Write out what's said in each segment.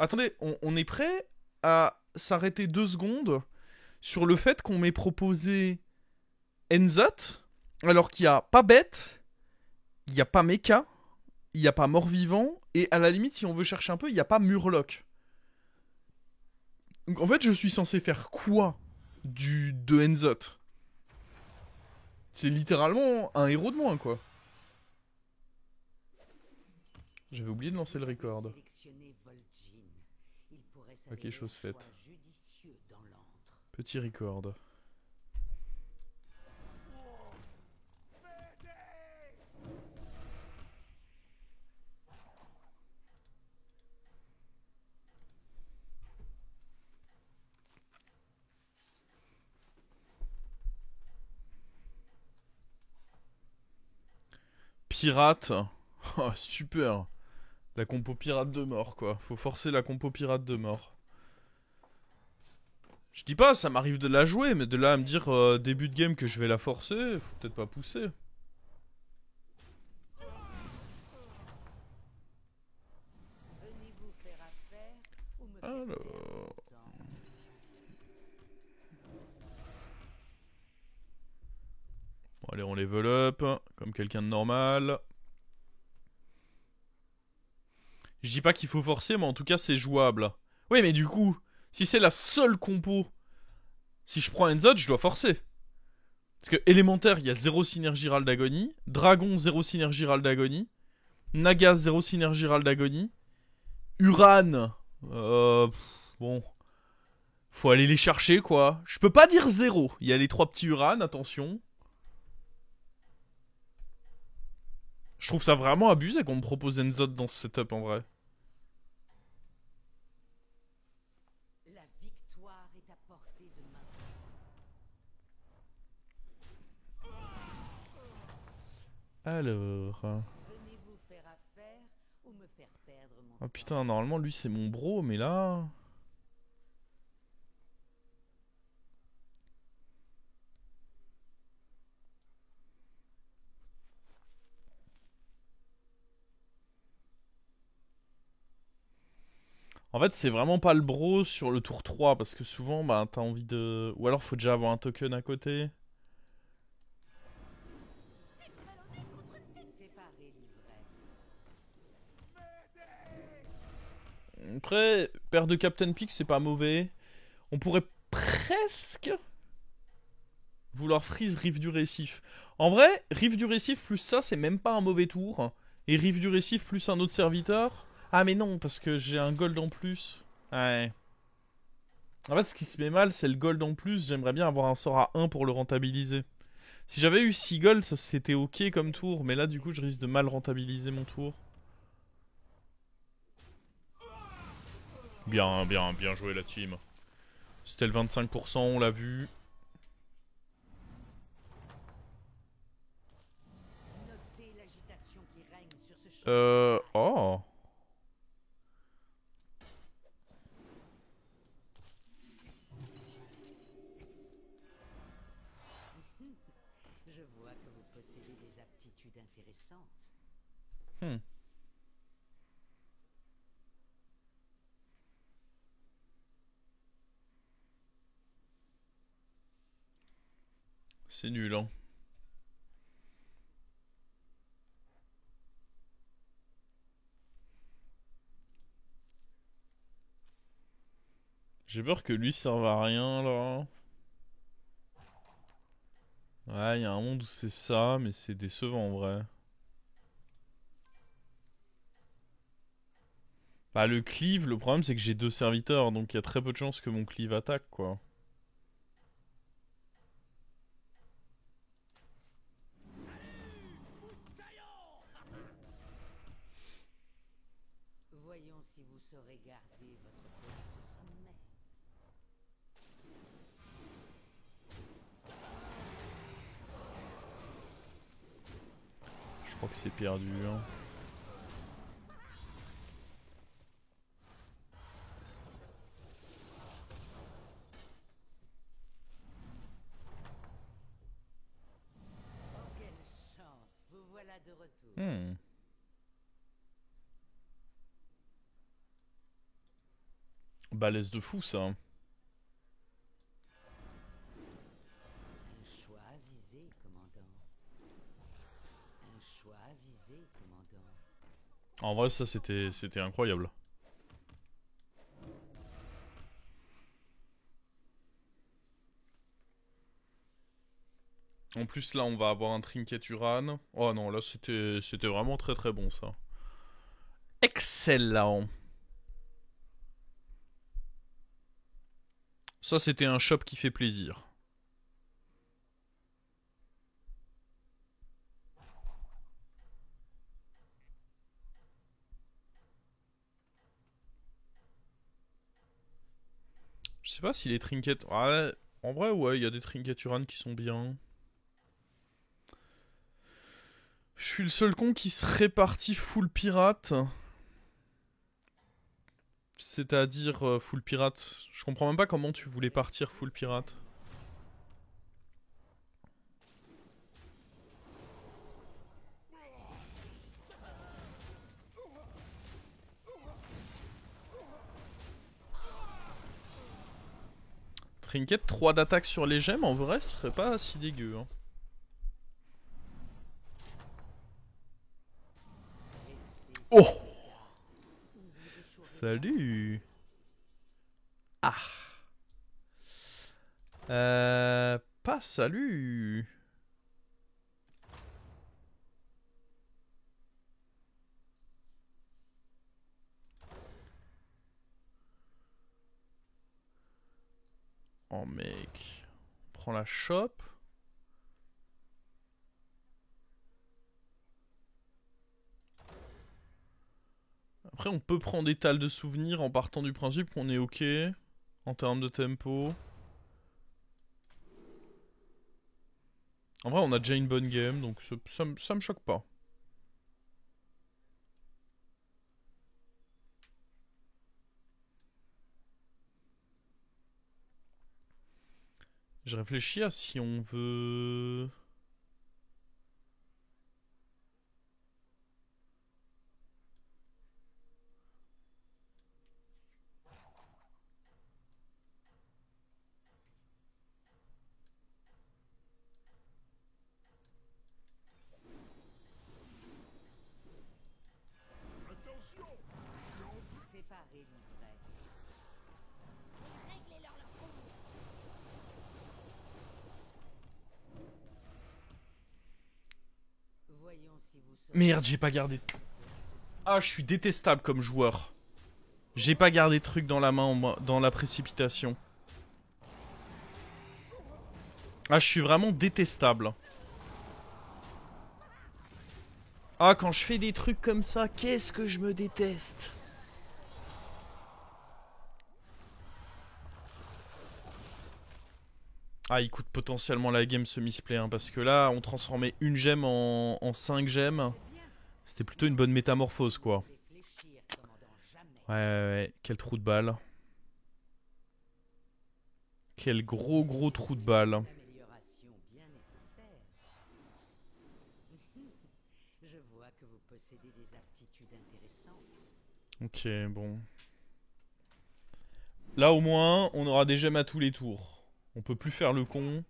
Attendez, on est prêt à s'arrêter 2 secondes sur le fait qu'on m'ait proposé Enzot, alors qu'il n'y a pas bête, il n'y a pas mecha, il n'y a pas mort-vivant, et à la limite, si on veut chercher un peu, il n'y a pas murloc. Donc en fait, je suis censé faire quoi de Enzot? C'est littéralement un héros de moins, quoi. J'avais oublié de lancer le record. Ok, chose faite. Petit record. Pirate. Oh, super. La compo pirate de mort, quoi. Faut forcer la compo pirate de mort. Je dis pas, ça m'arrive de la jouer, mais de là à me dire début de game que je vais la forcer, faut peut-être pas pousser. Alors... Bon, allez, on level up, comme quelqu'un de normal. Je dis pas qu'il faut forcer, mais en tout cas, c'est jouable. Oui, mais du coup, si c'est la seule compo, si je prends Enzot, je dois forcer. Parce que élémentaire, il y a 0 synergie râle d'agonie. Dragon, 0 synergie râle d'agonie. Naga, 0 synergie râle d'agonie. Uran, bon, faut aller les chercher, quoi. Je peux pas dire 0. Il y a les 3 petits Uran, attention. Je trouve ça vraiment abusé qu'on me propose Enzot dans ce setup, en vrai. La victoire est à portée de main. Alors... Venez-vous faire affaire ou me faire perdre mon Oh temps? putain, normalement, lui, c'est mon bro, mais là... En fait, c'est vraiment pas le bro sur le tour 3, parce que souvent, bah, t'as envie de... Ou alors, faut déjà avoir un token à côté. Séparez l'ivraie. Après, paire de Captain Peak, c'est pas mauvais. On pourrait presque vouloir freeze Rive du Récif. En vrai, Rive du Récif plus ça, c'est même pas un mauvais tour. Et Rive du Récif plus un autre serviteur. Ah mais non, parce que j'ai un gold en plus. Ouais. En fait, ce qui se met mal, c'est le gold en plus. J'aimerais bien avoir un sort à 1 pour le rentabiliser. Si j'avais eu 6 gold, ça c'était ok comme tour. Mais là, du coup, je risque de mal rentabiliser mon tour. Bien, bien, bien joué la team. C'était le 25%, on l'a vu. Notez l'agitation qui règne sur ce champ. Oh. Je vois que vous possédez des aptitudes intéressantes. Hmm. C'est nul, hein. J'ai peur que lui serve à rien, là. Ouais, il y a un monde où c'est ça, mais c'est décevant, en vrai. Bah, le cleave, le problème, c'est que j'ai 2 serviteurs, donc il y a très peu de chances que mon cleave attaque, quoi. Voyons si vous saurez garder votre place au sommet. Je crois que c'est perdu, hein. Oh, quelle chance! Vous voilà de retour. Hmm. Balèze de fou, ça. Un choix avisé, commandant. Un choix avisé, commandant. En vrai, ça, c'était incroyable. En plus, là, on va avoir un trinket Uran. Oh non, là, c'était vraiment très très bon, ça. Excellent. Ça, c'était un shop qui fait plaisir. Je sais pas si les trinkets... Ouais, en vrai, ouais, il y a des trinkets Uran qui sont bien. Je suis le seul con qui serait parti full pirate. C'est-à-dire full pirate. Je comprends même pas comment tu voulais partir full pirate. Trinket, 3 d'attaque sur les gemmes, en vrai, ce serait pas si dégueu. Hein. Oh! Salut! Ah! Pas salut! Oh mec. On prend la chope. Après on peut prendre étal de souvenirs en partant du principe qu'on est ok. En termes de tempo. En vrai on a déjà une bonne game donc ça me choque pas. Je réfléchis à si on veut... Séparez l'ivraie. Réglez-leur leur compte. Voyons si vous saurez. Merde, j'ai pas gardé. Ah, je suis détestable comme joueur. J'ai pas gardé de truc dans la main dans la précipitation. Ah, je suis vraiment détestable. Ah, quand je fais des trucs comme ça, qu'est-ce que je me déteste. Ah, il coûte potentiellement la game ce misplay, hein, parce que là, on transformait une gemme en 5 gemmes. C'était plutôt une bonne métamorphose, quoi. Réfléchir, commandant, jamais. Ouais, quel trou de balle. Quel gros trou de balle. Une amélioration bien nécessaire. Je vois que vous possédez des aptitudes intéressantes. Ok, bon. Là, au moins, on aura des gemmes à tous les tours. On peut plus faire le con.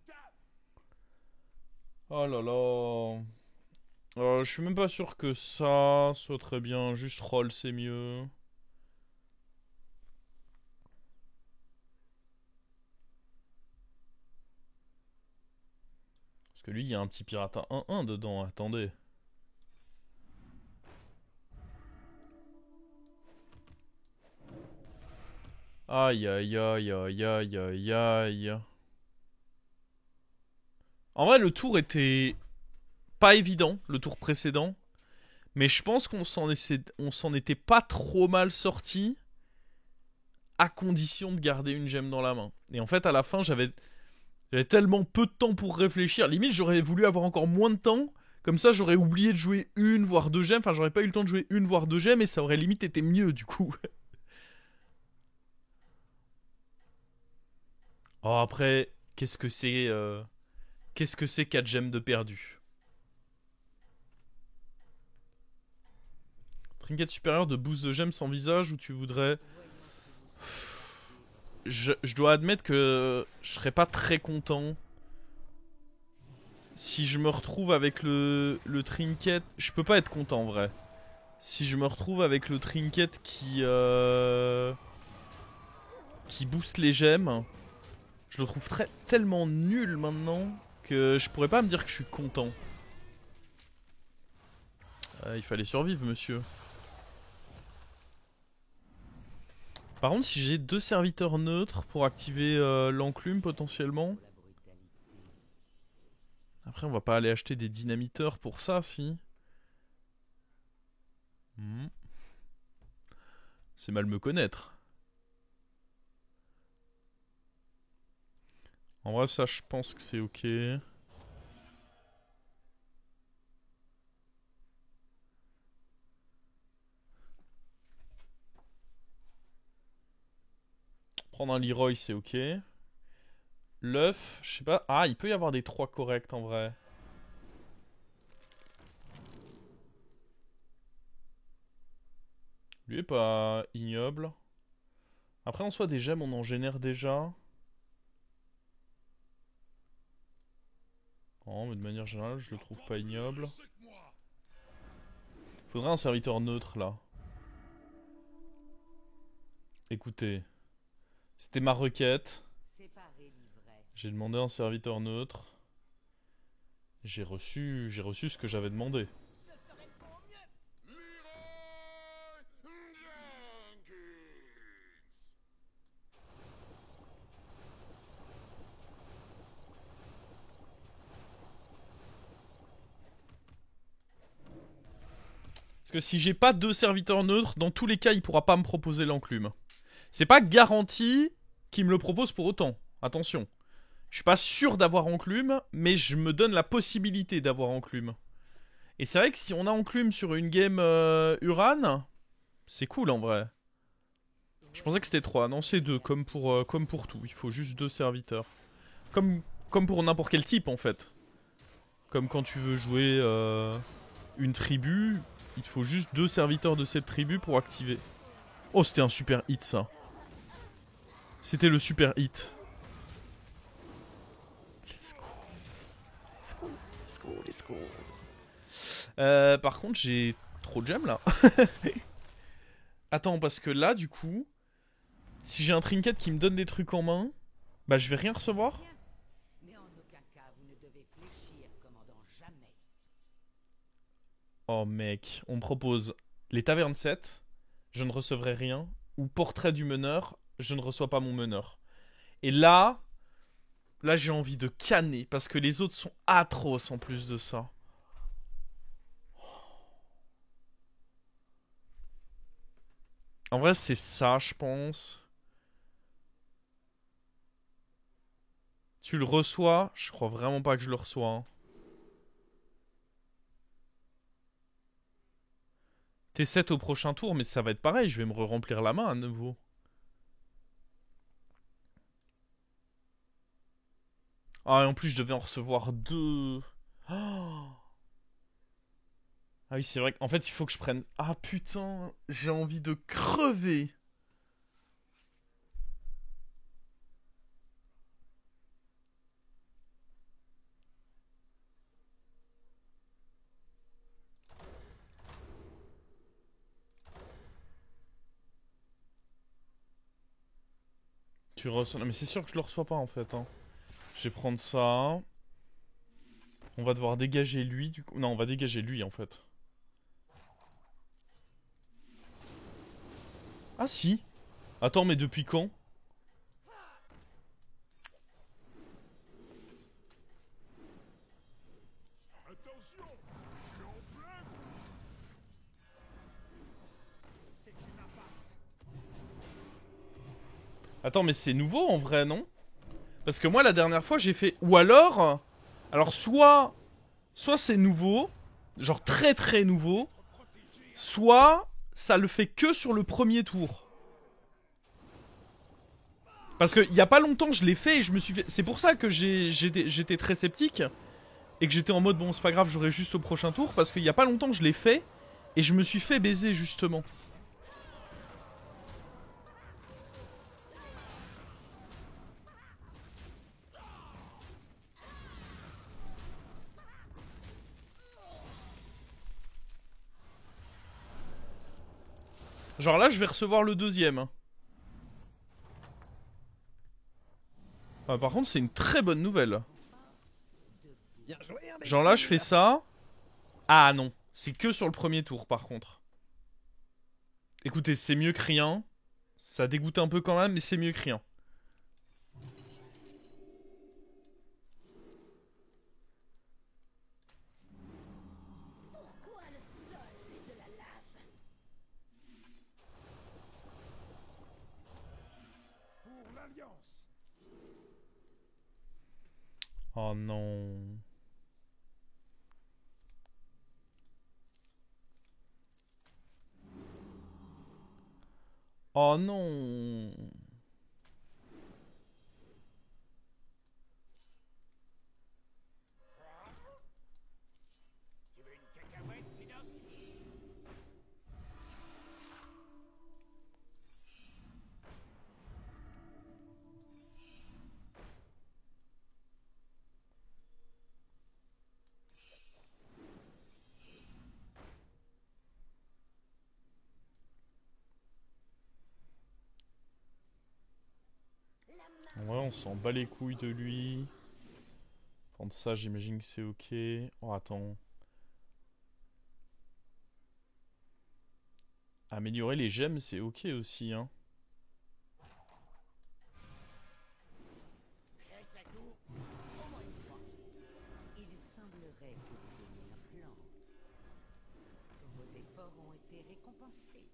Oh là là. Je suis même pas sûr que ça soit très bien. Juste roll, c'est mieux. Parce que lui, il y a un petit pirate à 1-1 dedans. Attendez. Aïe, aïe, aïe, aïe, aïe, aïe, aïe. En vrai, le tour était pas évident, le tour précédent. Mais je pense qu'on s'en était pas trop mal sorti. À condition de garder une gemme dans la main. Et en fait, à la fin, j'avais tellement peu de temps pour réfléchir. Limite, j'aurais voulu avoir encore moins de temps. Comme ça, j'aurais oublié de jouer une, voire deux gemmes. Enfin, j'aurais pas eu le temps de jouer une, voire deux gemmes. Et ça aurait limite été mieux, du coup. Oh, après, qu'est-ce que c'est... Qu'est-ce que c'est 4 gemmes de perdu? Trinket supérieur de boost de gemmes sans visage ou tu voudrais... Voyons si vous saurez. je dois admettre que je serais pas très content si je me retrouve avec le trinket. Je peux pas être content en vrai. Si je me retrouve avec le trinket qui booste les gemmes, je le trouve tellement nul maintenant que je pourrais pas me dire que je suis content. Il fallait survivre, monsieur. Par contre, si j'ai 2 serviteurs neutres pour activer l'enclume potentiellement. Après, on va pas aller acheter des dynamiteurs pour ça, si. C'est mal me connaître. En vrai, ça, je pense que c'est ok. Prendre un Leroy, c'est ok. L'œuf, je sais pas. Ah, il peut y avoir des 3 corrects en vrai. Lui est pas ignoble. Après, en soi, des gemmes, on en génère déjà. Oh, mais de manière générale, je le trouve pas ignoble. Faudrait un serviteur neutre là. Écoutez, c'était ma requête. J'ai demandé un serviteur neutre. J'ai reçu ce que j'avais demandé. Parce que si j'ai pas 2 serviteurs neutres, dans tous les cas, il pourra pas me proposer l'enclume. C'est pas garanti qu'il me le propose pour autant. Attention. Je suis pas sûr d'avoir enclume, mais je me donne la possibilité d'avoir enclume. Et c'est vrai que si on a enclume sur une game Uran, c'est cool en vrai. Je pensais que c'était 3, non c'est 2, comme pour tout. Il faut juste 2 serviteurs. Comme pour n'importe quel type en fait. Comme quand tu veux jouer une tribu, il te faut juste 2 serviteurs de cette tribu pour activer. Oh, c'était un super hit ça. C'était le super hit. Let's go. Let's go, let's go. Par contre, j'ai trop de gemmes là. Attends, parce que là, du coup, si j'ai un trinket qui me donne des trucs en main, bah je vais rien recevoir. Oh mec, on me propose les tavernes 7, je ne recevrai rien, ou portrait du meneur, je ne reçois pas mon meneur. Et là j'ai envie de canner, parce que les autres sont atroces en plus de ça. En vrai, c'est ça, je pense. Tu le reçois? Je crois vraiment pas que je le reçois. Hein. T7 au prochain tour, mais ça va être pareil, je vais me remplir la main à nouveau. Ah, et en plus, je devais en recevoir 2. Oh. Ah oui, c'est vrai qu'en fait, il faut que je prenne... Ah putain, j'ai envie de crever. Tu reçois... Non, mais c'est sûr que je le reçois pas, en fait. Hein. Je vais prendre ça. On va devoir dégager lui, du coup. Non, on va dégager lui, en fait. Ah si. Attends, mais depuis quand? Attends, mais c'est nouveau en vrai, non? Parce que moi, la dernière fois, j'ai fait... Ou alors... Alors, soit c'est nouveau, genre très très nouveau, soit ça le fait que sur le premier tour. Parce qu'il y a pas longtemps, je l'ai fait et je me suis fait... C'est pour ça que j'étais très sceptique. Et que j'étais en mode, bon, c'est pas grave, j'aurai juste au prochain tour. Parce qu'il y a pas longtemps, je l'ai fait. Et je me suis fait baiser, justement. Genre là, je vais recevoir le deuxième. Ah, par contre, c'est une très bonne nouvelle. Genre là, je fais ça. Ah non, c'est que sur le premier tour, par contre. Écoutez, c'est mieux que rien. Ça dégoûte un peu quand même, mais c'est mieux que rien. Oh non. Oh non. Ouais, on s'en bat les couilles de lui. Prendre ça, j'imagine que c'est ok. Oh, attends. Améliorer les gemmes, c'est ok aussi, hein. Il semblerait que vous ayez un plan. Vos efforts ont été récompensés.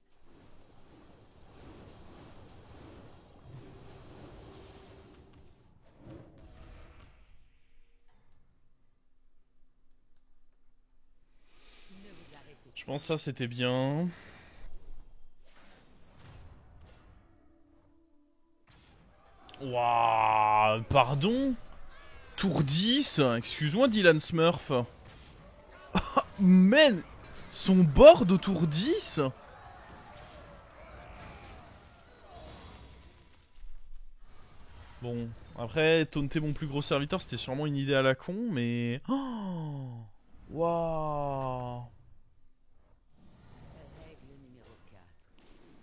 Ne vous arrêtez Je pense que ça, c'était bien. Waouh, pardon? Tour 10? Excuse-moi, Dylan Smurf. Man, son board au tour 10? Bon, après, taunter mon plus gros serviteur, c'était sûrement une idée à la con, mais... Oh, waouh. Règle numéro 4.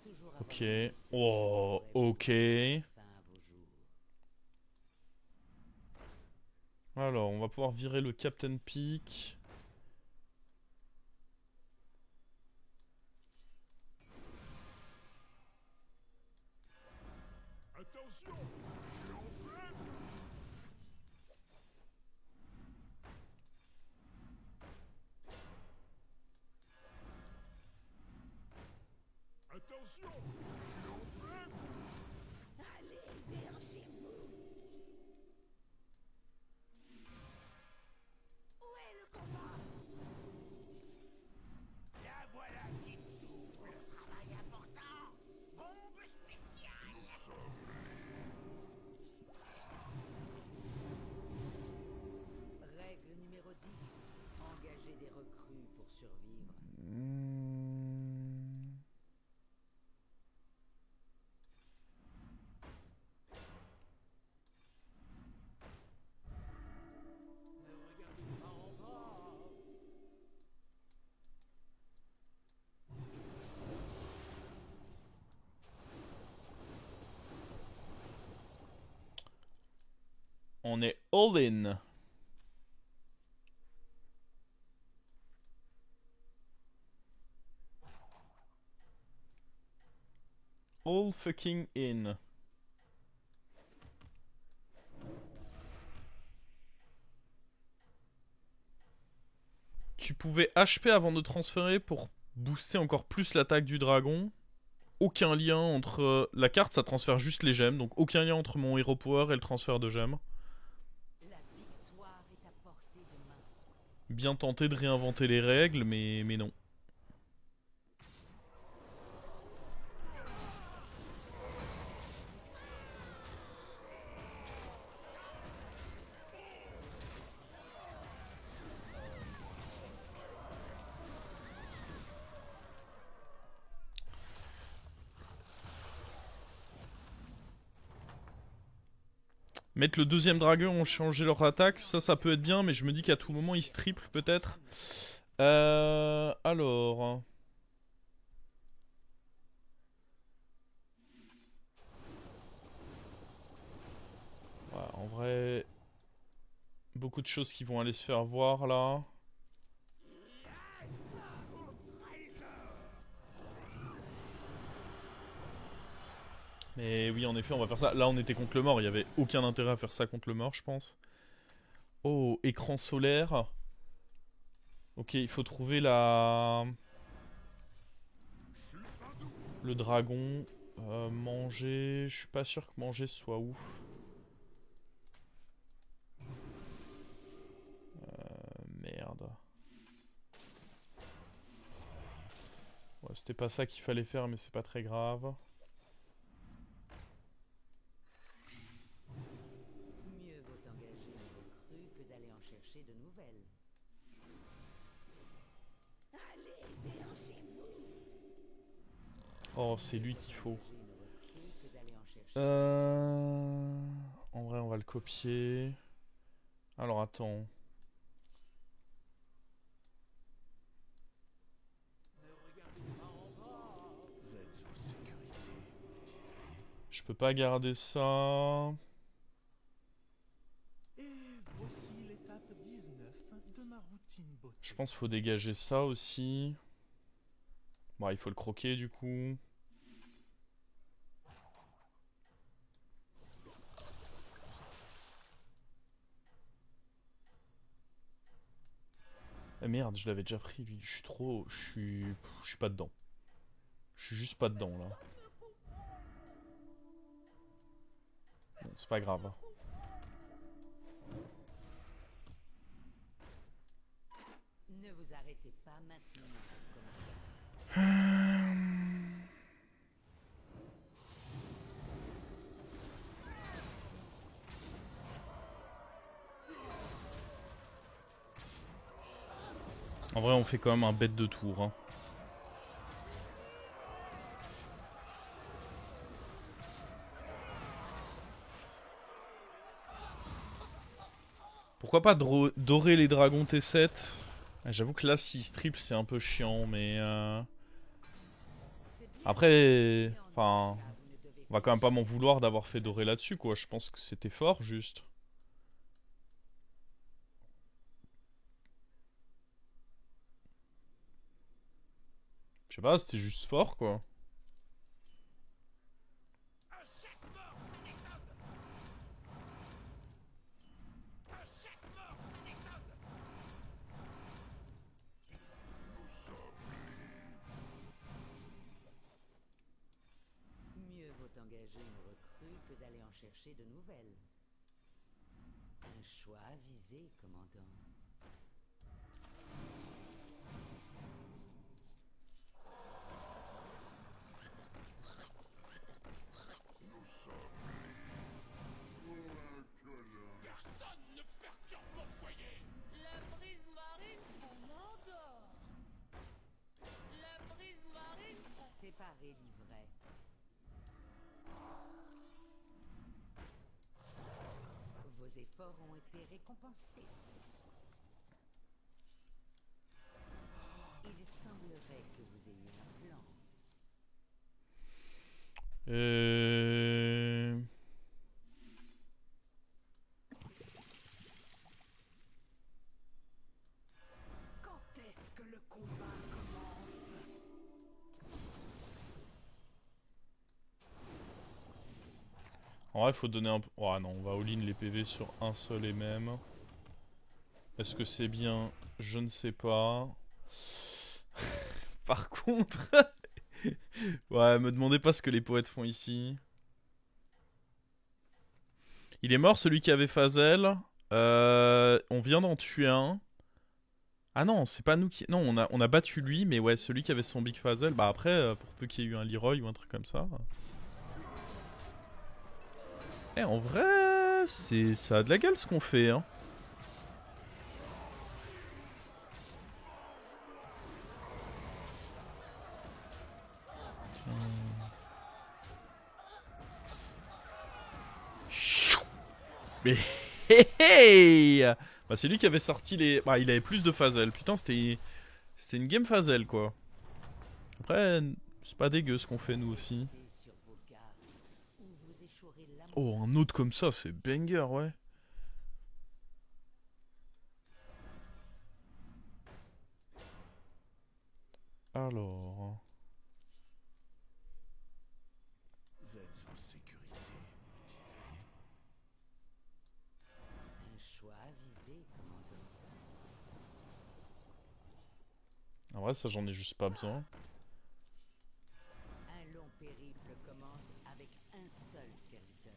Toujours avoir Ok. une liste Oh, de ok. fin à vos jours. Alors, on va pouvoir virer le Captain Peak. Règle numéro 10. Engagez des recrues pour survivre. Hmm. On est all in. All fucking in. Tu pouvais HP avant de transférer pour booster encore plus l'attaque du dragon. Aucun lien entre... la carte, ça transfère juste les gemmes. Donc aucun lien entre mon Hero Power et le transfert de gemmes. La victoire est à portée de main. Bien tenté de réinventer les règles, mais non. Mettre le deuxième dragon, changer leur attaque, ça peut être bien, mais je me dis qu'à tout moment ils se triplent peut-être. Alors... beaucoup de choses qui vont aller se faire voir là. Mais oui, en effet, on va faire ça. Là, on était contre le mort. Il n'y avait aucun intérêt à faire ça contre le mort, je pense. Oh, écran solaire. Ok, il faut trouver la... Le dragon. Manger... Je suis pas sûr que manger soit ouf. Merde. Ouais, c'était pas ça qu'il fallait faire, mais c'est pas très grave. Mieux vaut engager une recrue que d'aller en chercher de nouvelles. Allez, délancez-vous. Oh, c'est lui qu'il faut. Engager une recrue que d'aller en chercher. En vrai, on va le copier. Alors, attends. Je peux pas garder ça. Et voici l'étape 19 de ma routine beauté. Je pense qu'il faut dégager ça aussi. Bon, il faut le croquer du coup. Ah merde, je l'avais déjà pris lui. Je suis trop... Je suis pas dedans. Je suis juste pas dedans là. Bon, c'est pas grave. Ne vous arrêtez pas maintenant, commandant. En vrai, on fait quand même un bête de tour. Hein. Pourquoi pas dorer les dragons T7? J'avoue que là, si strip, c'est un peu chiant, mais... Après... Enfin... On va quand même pas m'en vouloir d'avoir fait dorer là-dessus, quoi. Je pense que c'était fort, juste. Je sais pas, c'était juste fort, quoi. Mieux vaut engager une recrue que d'aller en chercher de nouvelles. Un choix avisé, commandant. La brise marine s'endort. La brise marine Séparez l'ivraie. Vos efforts ont été récompensés. Il semblerait que vous ayez un plan. Quand est-ce que le combat commence? En vrai, il faut donner un peu... Oh non, on va all-in les PV sur un seul et même. Est-ce que c'est bien? Je ne sais pas. Par contre... Ouais, me demandez pas ce que les poètes font ici. Il est mort celui qui avait Fazel. On vient d'en tuer un. Ah non, c'est pas nous qui... Non, on a battu lui, mais ouais, celui qui avait son Big Fazel. Bah après, pour peu qu'il y ait eu un Leroy ou un truc comme ça... Eh, en vrai, ça a de la gueule ce qu'on fait, hein. Mais hey, hey, bah c'est lui qui avait sorti les... Bah il avait plus de Fazel. Putain, c'était une game Fazel, quoi. Après, c'est pas dégueu ce qu'on fait nous aussi. Sur vos gardes, ou vous échouerez la Oh, un autre comme ça, c'est banger, ouais. Ouais, ça j'en ai juste pas besoin. Un long périple commence avec un seul serviteur.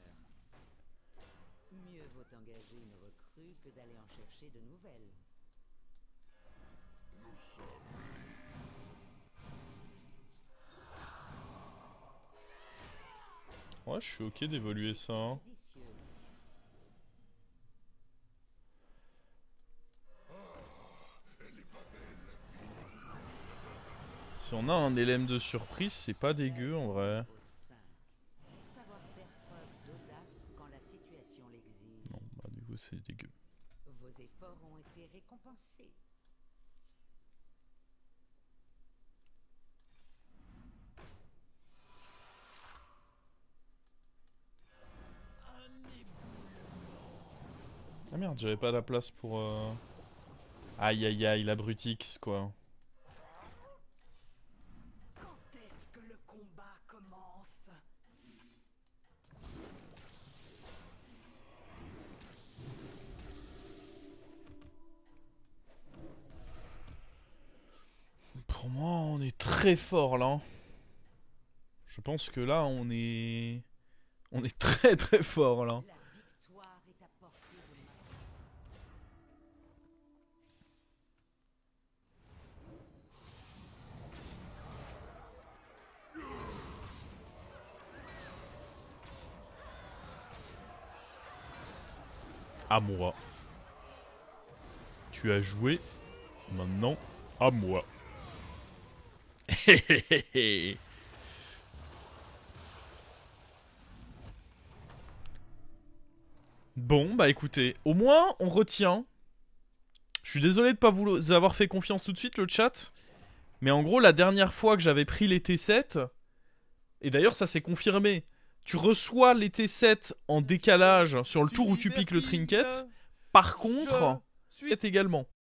Mieux vaut engager une recrue que d'aller en chercher de nouvelles. Ouais, je suis ok d'évoluer ça. Hein. Délicieux. Si on a un LM de surprise, c'est pas dégueu en vrai. Au 5. Savoir faire preuve d'audace quand la situation l'exige. Non, bah du coup c'est dégueu. Vos efforts ont été récompensés. Ah merde, j'avais pas la place pour... Aïe aïe aïe, la Brutix quoi. Quand est-ce que le combat commence? Pour moi, on est très fort là. Je pense que là, on est... On est très très fort là. La victoire est à portée de main. À moi. Tu as joué. Maintenant, à moi. Bon, bah écoutez, au moins on retient. Je suis désolé de pas vous avoir fait confiance tout de suite, le chat. Mais en gros, la dernière fois que j'avais pris les T7, et d'ailleurs ça s'est confirmé, tu reçois les T7 en décalage sur le tour où tu piques le trinket. Par contre, tu également.